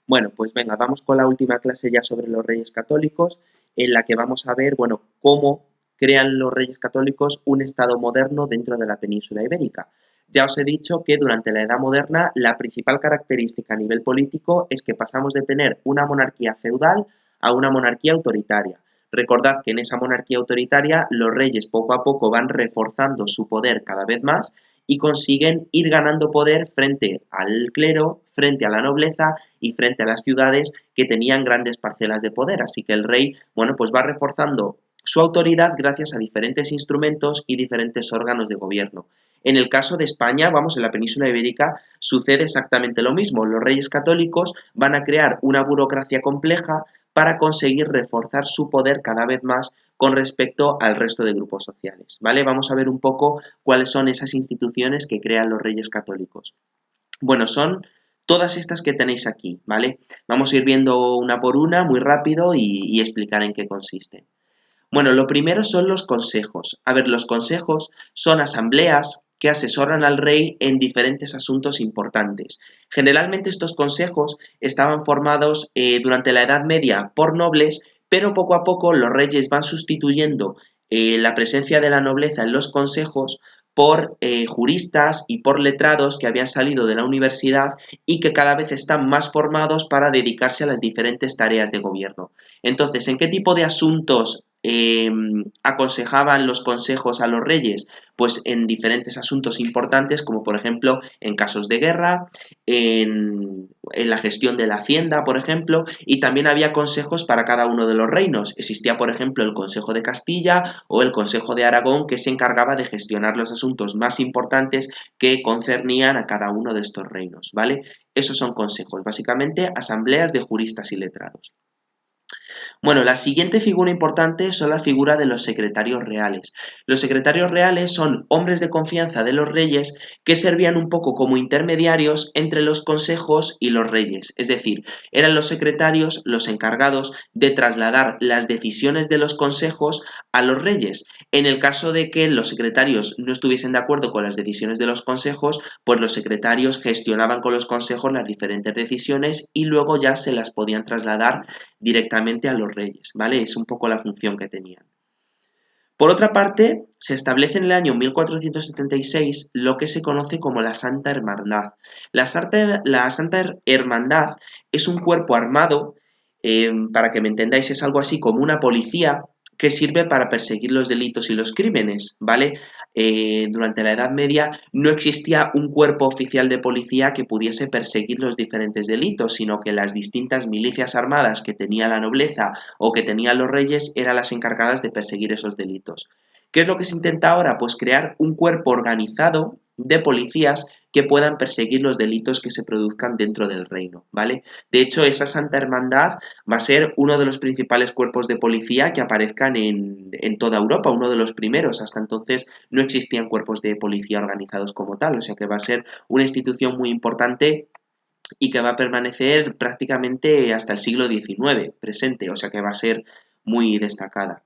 Bueno, pues venga, vamos con la última clase ya sobre los Reyes Católicos, en la que vamos a ver, bueno, cómo crean los Reyes Católicos un Estado moderno dentro de la península ibérica. Ya os he dicho que durante la Edad Moderna la principal característica a nivel político es que pasamos de tener una monarquía feudal a una monarquía autoritaria. Recordad que en esa monarquía autoritaria los reyes poco a poco van reforzando su poder cada vez más y consiguen ir ganando poder frente al clero, frente a la nobleza y frente a las ciudades que tenían grandes parcelas de poder. Así que el rey, bueno, pues va reforzando su autoridad gracias a diferentes instrumentos y diferentes órganos de gobierno. En el caso de España, vamos, en la península ibérica, sucede exactamente lo mismo. Los reyes católicos van a crear una burocracia compleja para conseguir reforzar su poder cada vez más con respecto al resto de grupos sociales, ¿vale? Vamos a ver un poco cuáles son esas instituciones que crean los reyes católicos. Bueno, son todas estas que tenéis aquí, ¿vale? Vamos a ir viendo una por una muy rápido y explicar en qué consisten. Bueno, lo primero son los consejos. A ver, los consejos son asambleas que asesoran al rey en diferentes asuntos importantes. Generalmente estos consejos estaban formados durante la Edad Media por nobles, pero poco a poco los reyes van sustituyendo la presencia de la nobleza en los consejos por juristas y por letrados que habían salido de la universidad y que cada vez están más formados para dedicarse a las diferentes tareas de gobierno. Entonces, ¿en qué tipo de asuntos aconsejaban los consejos a los reyes? Pues en diferentes asuntos importantes, como por ejemplo en casos de guerra, en la gestión de la hacienda, por ejemplo, y también había consejos para cada uno de los reinos. Existía, por ejemplo, el Consejo de Castilla o el Consejo de Aragón, que se encargaba de gestionar los asuntos más importantes que concernían a cada uno de estos reinos, ¿vale? Esos son consejos, básicamente asambleas de juristas y letrados. Bueno, la siguiente figura importante son la figura de los secretarios reales. Los secretarios reales son hombres de confianza de los reyes que servían un poco como intermediarios entre los consejos y los reyes. Es decir, eran los secretarios los encargados de trasladar las decisiones de los consejos a los reyes. En el caso de que los secretarios no estuviesen de acuerdo con las decisiones de los consejos, pues los secretarios gestionaban con los consejos las diferentes decisiones y luego ya se las podían trasladar directamente a los reyes, ¿vale? Es un poco la función que tenían. Por otra parte, se establece en el año 1476 lo que se conoce como la Santa Hermandad. La Santa Hermandad es un cuerpo armado, para que me entendáis, es algo así como una policía que sirve para perseguir los delitos y los crímenes, ¿vale? Durante la Edad Media no existía un cuerpo oficial de policía que pudiese perseguir los diferentes delitos, sino que las distintas milicias armadas que tenía la nobleza o que tenían los reyes eran las encargadas de perseguir esos delitos. ¿Qué es lo que se intenta ahora? Pues crear un cuerpo organizado de policías que puedan perseguir los delitos que se produzcan dentro del reino, ¿vale? De hecho, esa Santa Hermandad va a ser uno de los principales cuerpos de policía que aparezcan en toda Europa, uno de los primeros. Hasta entonces no existían cuerpos de policía organizados como tal, o sea que va a ser una institución muy importante y que va a permanecer prácticamente hasta el siglo XIX presente, o sea que va a ser muy destacada.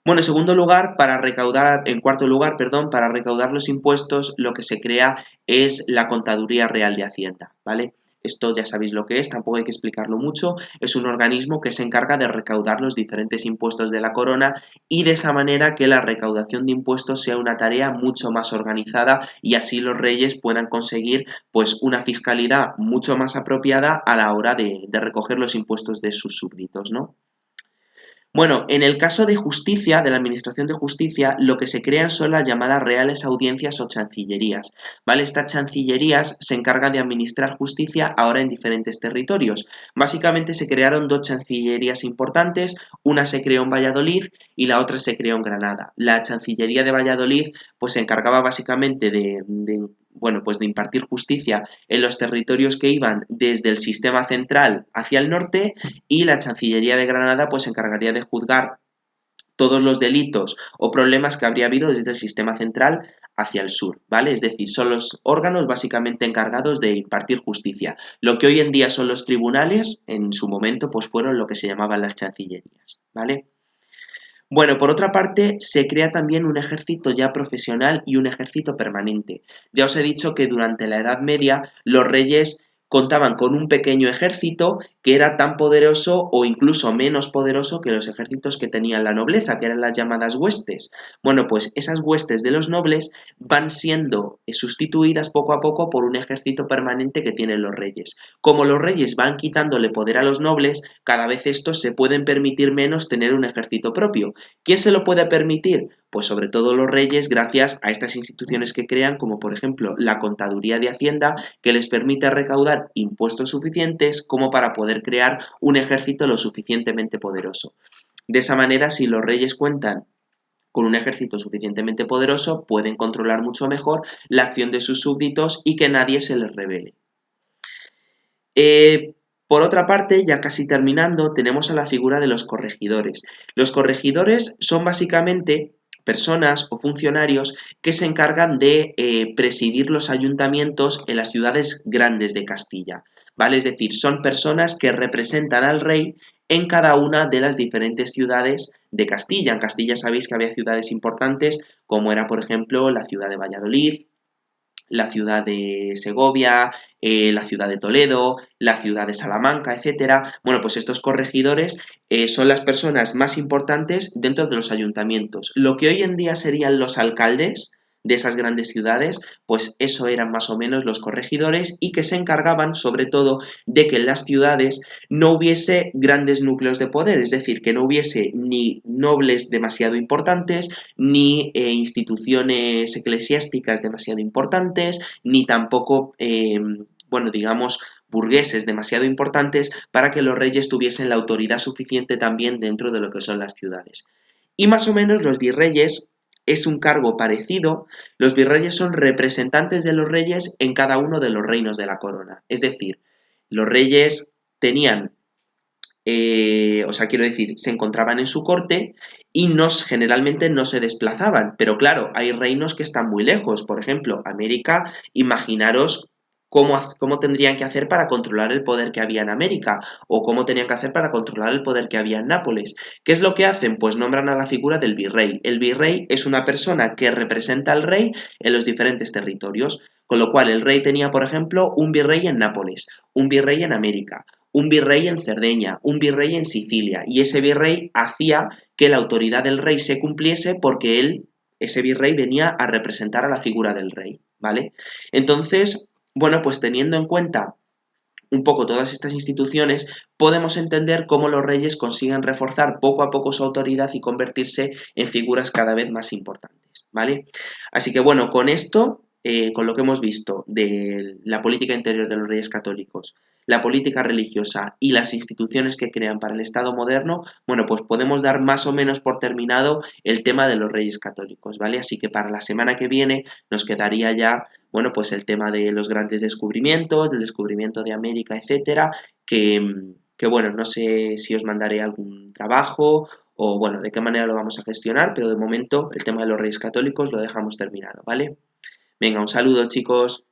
Bueno, en cuarto lugar, perdón, para recaudar los impuestos, lo que se crea es la Contaduría Real de Hacienda, ¿vale? Esto ya sabéis lo que es, tampoco hay que explicarlo mucho. Es un organismo que se encarga de recaudar los diferentes impuestos de la corona y de esa manera que la recaudación de impuestos sea una tarea mucho más organizada y así los reyes puedan conseguir pues una fiscalidad mucho más apropiada a la hora de recoger los impuestos de sus súbditos, ¿no? Bueno, en el caso de justicia, de la administración de justicia, lo que se crean son las llamadas reales audiencias o chancillerías, ¿vale? Estas chancillerías se encargan de administrar justicia ahora en diferentes territorios. Básicamente se crearon dos chancillerías importantes, una se creó en Valladolid y la otra se creó en Granada. La chancillería de Valladolid pues se encargaba básicamente pues de impartir justicia en los territorios que iban desde el sistema central hacia el norte y la Chancillería de Granada pues se encargaría de juzgar todos los delitos o problemas que habría habido desde el sistema central hacia el sur, ¿vale? Es decir, son los órganos básicamente encargados de impartir justicia. Lo que hoy en día son los tribunales, en su momento pues fueron lo que se llamaban las chancillerías, ¿vale? Bueno, por otra parte, se crea también un ejército ya profesional y un ejército permanente. Ya os he dicho que durante la Edad Media los reyes contaban con un pequeño ejército que era tan poderoso o incluso menos poderoso que los ejércitos que tenían la nobleza, que eran las llamadas huestes. Bueno, pues esas huestes de los nobles van siendo sustituidas poco a poco por un ejército permanente que tienen los reyes. Como los reyes van quitándole poder a los nobles, cada vez estos se pueden permitir menos tener un ejército propio. ¿Quién se lo puede permitir? Pues sobre todo los reyes, gracias a estas instituciones que crean, como por ejemplo la Contaduría de Hacienda, que les permite recaudar impuestos suficientes como para poder crear un ejército lo suficientemente poderoso. De esa manera, si los reyes cuentan con un ejército suficientemente poderoso, pueden controlar mucho mejor la acción de sus súbditos y que nadie se les rebele. Por otra parte, ya casi terminando, tenemos a la figura de los corregidores. Los corregidores son básicamente personas o funcionarios que se encargan de presidir los ayuntamientos en las ciudades grandes de Castilla, ¿vale? Es decir, son personas que representan al rey en cada una de las diferentes ciudades de Castilla. En Castilla sabéis que había ciudades importantes, como era, por ejemplo, la ciudad de Valladolid, la ciudad de Segovia, la ciudad de Toledo, la ciudad de Salamanca, etcétera. Bueno, pues estos corregidores son las personas más importantes dentro de los ayuntamientos. Lo que hoy en día serían los alcaldes de esas grandes ciudades, pues eso eran más o menos los corregidores y que se encargaban sobre todo de que en las ciudades no hubiese grandes núcleos de poder, es decir, que no hubiese ni nobles demasiado importantes, ni instituciones eclesiásticas demasiado importantes, ni tampoco, bueno, digamos, burgueses demasiado importantes para que los reyes tuviesen la autoridad suficiente también dentro de lo que son las ciudades. Y más o menos los virreyes es un cargo parecido. Los virreyes son representantes de los reyes en cada uno de los reinos de la corona. Es decir, los reyes tenían, o sea, quiero decir, se encontraban en su corte y generalmente no se desplazaban. Pero claro, hay reinos que están muy lejos. Por ejemplo, América, imaginaros cómo tendrían que hacer para controlar el poder que había en América o cómo tenían que hacer para controlar el poder que había en Nápoles. ¿Qué es lo que hacen? Pues nombran a la figura del virrey. El virrey es una persona que representa al rey en los diferentes territorios. Con lo cual, el rey tenía, por ejemplo, un virrey en Nápoles, un virrey en América, un virrey en Cerdeña, un virrey en Sicilia, y ese virrey hacía que la autoridad del rey se cumpliese porque ese virrey venía a representar a la figura del rey, ¿vale? Entonces, bueno, pues teniendo en cuenta un poco todas estas instituciones, podemos entender cómo los reyes consiguen reforzar poco a poco su autoridad y convertirse en figuras cada vez más importantes, ¿vale? Así que bueno, con esto, con lo que hemos visto de la política interior de los reyes católicos, la política religiosa y las instituciones que crean para el Estado moderno, bueno, pues podemos dar más o menos por terminado el tema de los reyes católicos, ¿vale? Así que para la semana que viene nos quedaría ya, bueno, pues el tema de los grandes descubrimientos, del descubrimiento de América, etcétera, que bueno, no sé si os mandaré algún trabajo o bueno, de qué manera lo vamos a gestionar, pero de momento el tema de los reyes católicos lo dejamos terminado, ¿vale? Venga, un saludo, chicos.